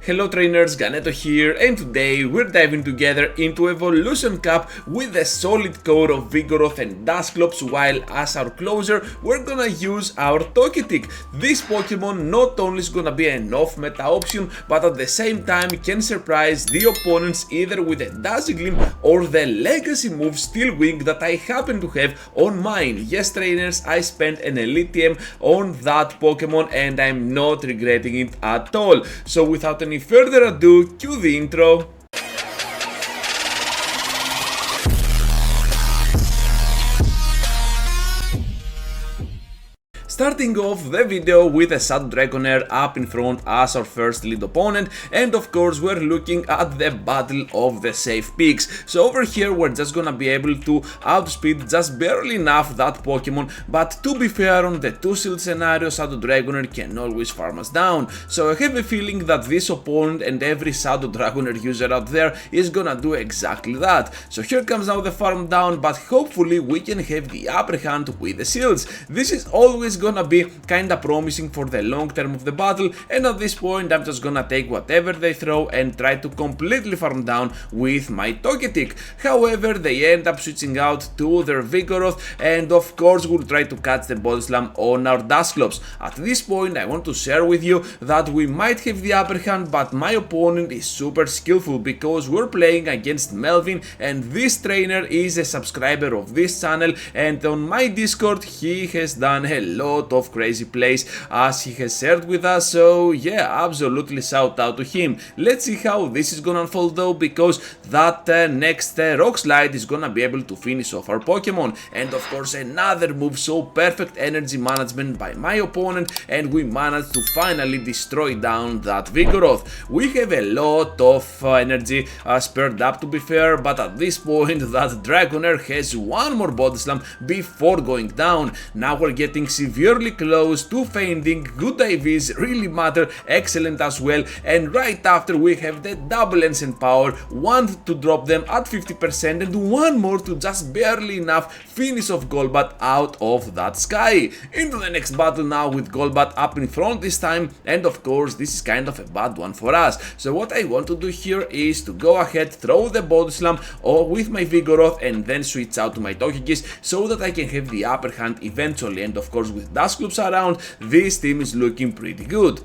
Hello trainers, Ganeto here, and today we're diving together into Evolution Cup with a solid core of Vigoroth and Dusclops, while as our closer we're gonna use our Togetic. This Pokemon not only is gonna be an off-meta option, but at the same time can surprise the opponents either with a Dazzling or the legacy move Steel Wing that I happen to have on mine. Yes trainers, I spent an Elite TM on that Pokemon and I'm not regretting it at all. So without any further ado, cue the intro. Starting off the video with a Shadow Dragonair up in front as our first lead opponent, and of course we're looking at the battle of the safe picks. So over here we're just gonna be able to outspeed just barely enough that Pokemon, but to be fair, on the 2-shield scenario Shadow Dragonair can always farm us down. So I have a feeling that this opponent and every Shadow Dragonair user out there is gonna do exactly that. So here comes now the farm down, but hopefully we can have the upper hand with the shields. This is always gonna be kinda promising for the long term of the battle, and at this point I'm just gonna take whatever they throw and try to completely farm down with my Togetic. However, they end up switching out to their Vigoroth, and of course we'll try to catch the Body Slam on our Dusclops. At this point I want to share with you that we might have the upper hand, but my opponent is super skillful because we're playing against Melvin, and this trainer is a subscriber of this channel, and on my Discord he has done a lot of crazy plays as he has shared with us. So yeah, absolutely shout out to him. Let's see how this is gonna unfold though, because that next Rock Slide is gonna be able to finish off our Pokemon, and of course another move. So perfect energy management by my opponent, and we managed to finally destroy down that Vigoroth. We have a lot of energy spared up, to be fair, but at this point that Dragonair has one more Body Slam before going down. Now we're getting severely close to fainting. Good IVs really matter, excellent as well, and right after we have the double Ancient Power, one to drop them at 50% and one more to just barely enough finish off Golbat out of that sky. Into the next battle now with Golbat up in front this time, and of course this is kind of a bad one for us. So what I want to do here is to go ahead, throw the Body Slam with my Vigoroth, and then switch out to my Togekiss so that I can have the upper hand eventually. And of course with Dusclops around, this team is looking pretty good.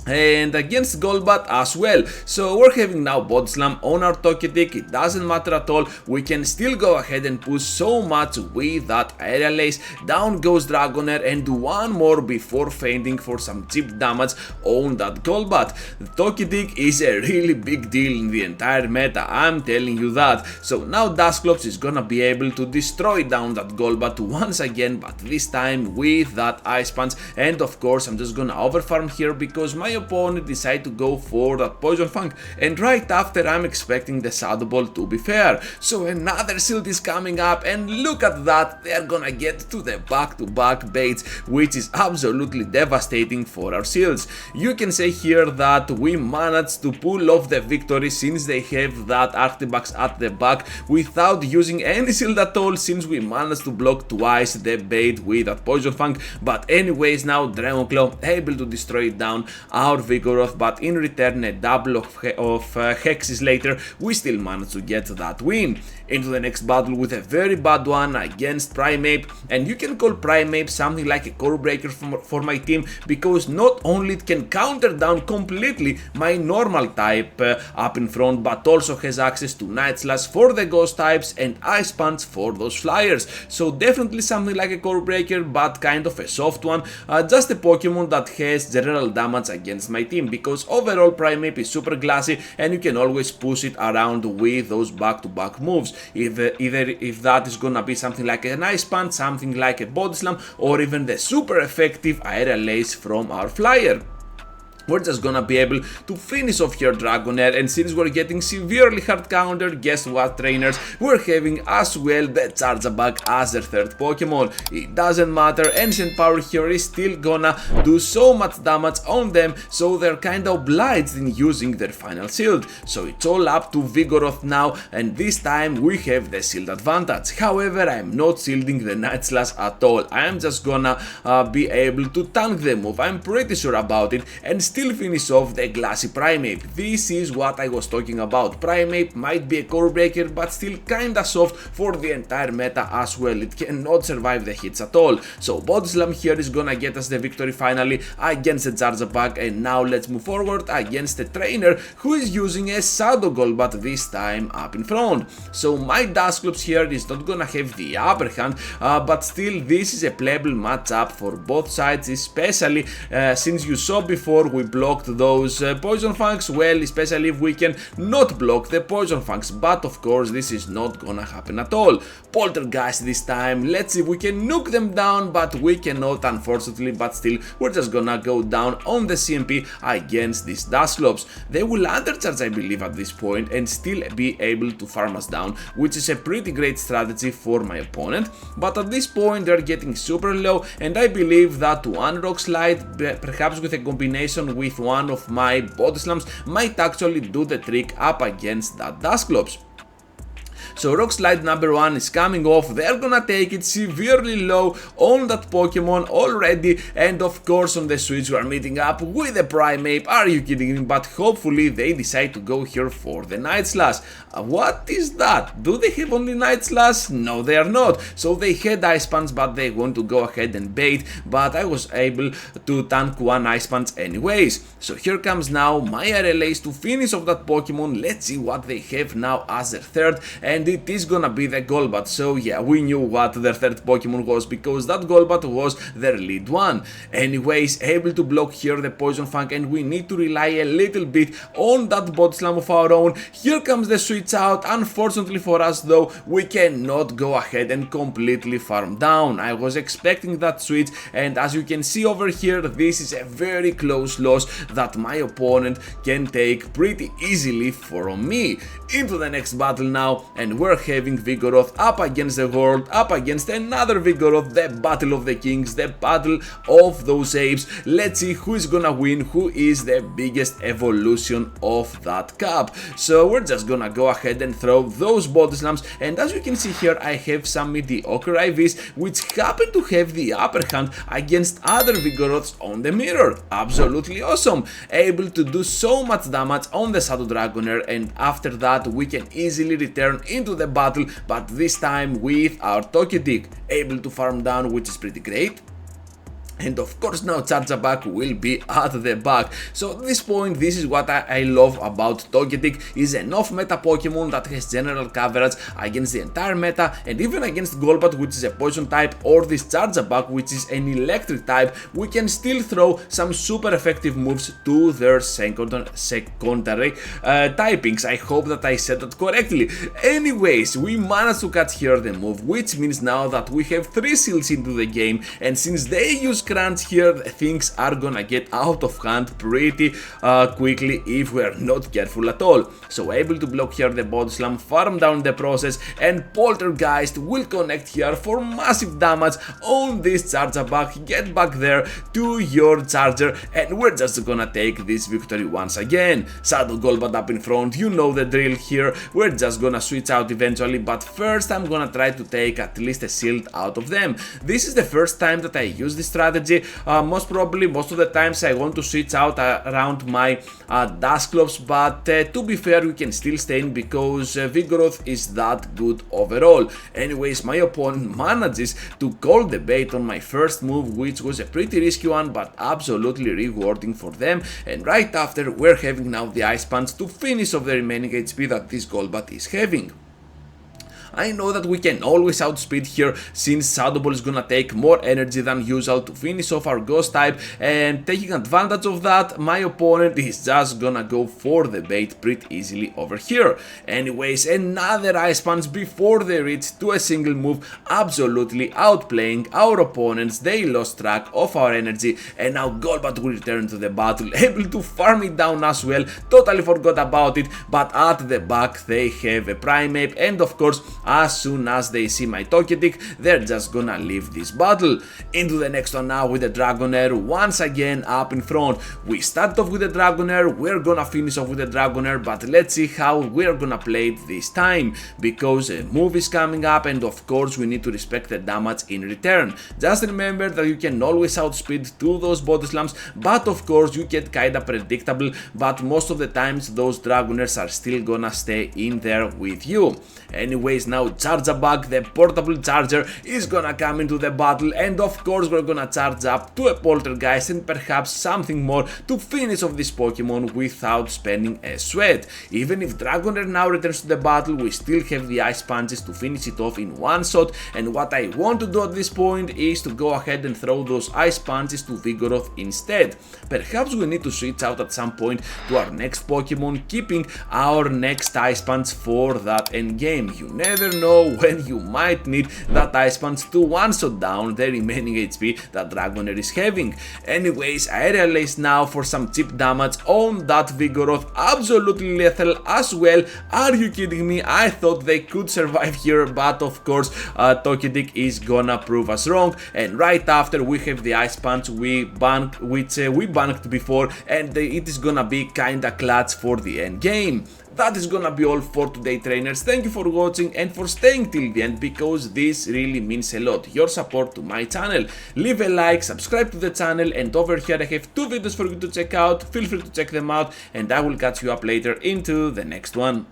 And against Golbat as well. So we're having now Body Slam on our Togetic. It doesn't matter at all, we can still go ahead and push so much with that Aerial Ace. Down goes Dragonair, and one more before fainting for some cheap damage on that Golbat. The Togetic is a really big deal in the entire meta, I'm telling you that. So now Dusclops is gonna be able to destroy down that Golbat once again, but this time with that Ice Punch. And of course I'm just gonna overfarm here because my opponent decided to go for that Poison Fang, and right after I'm expecting the Shadow Ball, to be fair. So another shield is coming up, and look at that, they're gonna get to the back-to-back baits, which is absolutely devastating for our shields. You can say here that we managed to pull off the victory since they have that Arctibax at the back without using any shield at all, since we managed to block twice the bait with that Poison Fang. But anyways, now Dragonclaw able to destroy it down our Vigoroth, but in return a double of hexes later we still managed to get that win. Into the next battle with a very bad one against Primeape, and you can call Primeape something like a core breaker for my team, because not only it can counter down completely my normal type up in front, but also has access to Night Slash for the ghost types and Ice Punch for those flyers. So definitely something like a core breaker, but kind of a soft one, just a Pokemon that has general damage against my team, because overall Primeape is super glassy and you can always push it around with those back-to-back moves. Either if that is gonna be something like an Ice Punch, something like a Body Slam, or even the super effective Aerial Ace from our flyer. We're just gonna be able to finish off here Dragonair, and since we're getting severely hard countered, guess what trainers, we're having as well the Charjabug as their third Pokemon. It doesn't matter, Ancient Power here is still gonna do so much damage on them, so they're kinda obliged in using their final shield. So it's all up to Vigoroth now, and this time we have the shield advantage. However, I'm not shielding the Night Slash at all, I'm just gonna be able to tank the move, I'm pretty sure about it, and still finish off the glassy Primeape. This is what I was talking about. Primeape might be a core breaker, but still kinda soft for the entire meta as well. It cannot survive the hits at all. So Body Slam here is gonna get us the victory finally against the Chargeback, and now let's move forward against a trainer who is using a Shadow Golbat, this time up in front. So my Dusclops here is not gonna have the upper hand, but still this is a playable matchup for both sides, especially since you saw before we blocked those Poison Fangs. Well, especially if we can not block the Poison Fangs, but of course this is not gonna happen at all. Poltergeist this time, let's see if we can nuke them down, but we cannot unfortunately, but still we're just gonna go down on the CMP against these Dusclops. They will undercharge I believe at this point and still be able to farm us down, which is a pretty great strategy for my opponent, but at this point they're getting super low, and I believe that one Rock Slide, perhaps with a combination with one of my Body Slams, might actually do the trick up against that Dusclops. So Rock Slide number 1 is coming off, they're gonna take it severely low on that Pokemon already, and of course on the switch we are meeting up with the Primeape. Are you kidding me? But hopefully they decide to go here for the Night Slash. What is that? Do they have only Night Slash? No, they are not. So they had Ice Punch, but they want to go ahead and bait, but I was able to tank one Ice Punch anyways. So here comes now my RLAs to finish off that Pokemon. Let's see what they have now as their third, and it is gonna be the Golbat. So yeah, we knew what their third Pokemon was because that Golbat was their lead one. Anyways, able to block here the Poison Fang, and we need to rely a little bit on that Body Slam of our own. Here comes the switch out. Unfortunately for us though, we cannot go ahead and completely farm down. I was expecting that switch, and as you can see over here, this is a very close loss that my opponent can take pretty easily from me. Into the next battle now, and we're having Vigoroth up against the world, up against another Vigoroth, the battle of the kings, the battle of those apes. Let's see who is gonna win, who is the biggest evolution of that cup. So we're just gonna go ahead and throw those Body Slams, and as you can see here, I have some mediocre IVs which happen to have the upper hand against other Vigoroths on the mirror. Absolutely awesome, able to do so much damage on the Shadow Dragonair, and after that we can easily return into the battle, but this time with our Togetic, able to farm down, which is pretty great. And of course now Chargeback will be at the back. So at this point, this is what I love about Togetic, is an off-meta Pokemon that has general coverage against the entire meta, and even against Golbat, which is a poison type, or this Chargeback, which is an electric type, we can still throw some super effective moves to their secondary typings. I hope that I said that correctly. Anyways, we managed to catch here the move, which means now that we have 3 seals into the game, and since they use crunch here, things are gonna get out of hand pretty quickly if we are not careful at all. So able to block here the Body Slam, farm down the process, and Poltergeist will connect here for massive damage on this Chargeback. Get back there to your charger, and we're just gonna take this victory once again. Shadow Golbat up in front, you know the drill here. We're just gonna switch out eventually, but first I'm gonna try to take at least a shield out of them. This is the first time that I use this strategy. Most probably, most of the times I want to switch out around my Dusclops, but to be fair, we can still stay in because Vigoroth is that good overall. Anyways, my opponent manages to call the bait on my first move, which was a pretty risky one, but absolutely rewarding for them. And right after, we're having now the Ice Punch to finish off the remaining HP that this Golbat is having. I know that we can always outspeed here, since Shadow Ball is gonna take more energy than usual to finish off our Ghost type, and taking advantage of that, my opponent is just gonna go for the bait pretty easily over here. Anyways, another Ice Punch before they reach to a single move, absolutely outplaying our opponents. They lost track of our energy, and now Golbat will return to the battle, able to farm it down as well. Totally forgot about it, but at the back they have a Primeape, and of course as soon as they see my Togetic, they're just gonna leave this battle. Into the next one now with the Dragonair, once again up in front. We start off with the Dragonair, we're gonna finish off with the Dragonair, but let's see how we're gonna play it this time, because a move is coming up and of course we need to respect the damage in return. Just remember that you can always outspeed to those body slams, but of course you get kinda predictable, but most of the times those Dragonairs are still gonna stay in there with you. Anyways, now Charjabug, the portable charger, is gonna come into the battle, and of course we're gonna charge up to a Poltergeist and perhaps something more to finish off this Pokemon without spending a sweat. Even if Dragonair now returns to the battle, we still have the Ice Punches to finish it off in one shot, and what I want to do at this point is to go ahead and throw those Ice Punches to Vigoroth instead. Perhaps we need to switch out at some point to our next Pokemon, keeping our next Ice Punch for that endgame. You never know when you might need that Ice Punch to one-shot down the remaining HP that Dragonair is having. Anyways, I realize now for some cheap damage on that Vigoroth, absolutely lethal as well. Are you kidding me? I thought they could survive here, but of course Togetic is gonna prove us wrong, and right after we have the Ice Punch we banked before, and it is gonna be kinda clutch for the end game. That is gonna be all for today, trainers. Thank you for watching and for staying till the end, because this really means a lot, your support to my channel. Leave a like, subscribe to the channel, and over here I have 2 videos for you to check out. Feel free to check them out, and I will catch you up later into the next one.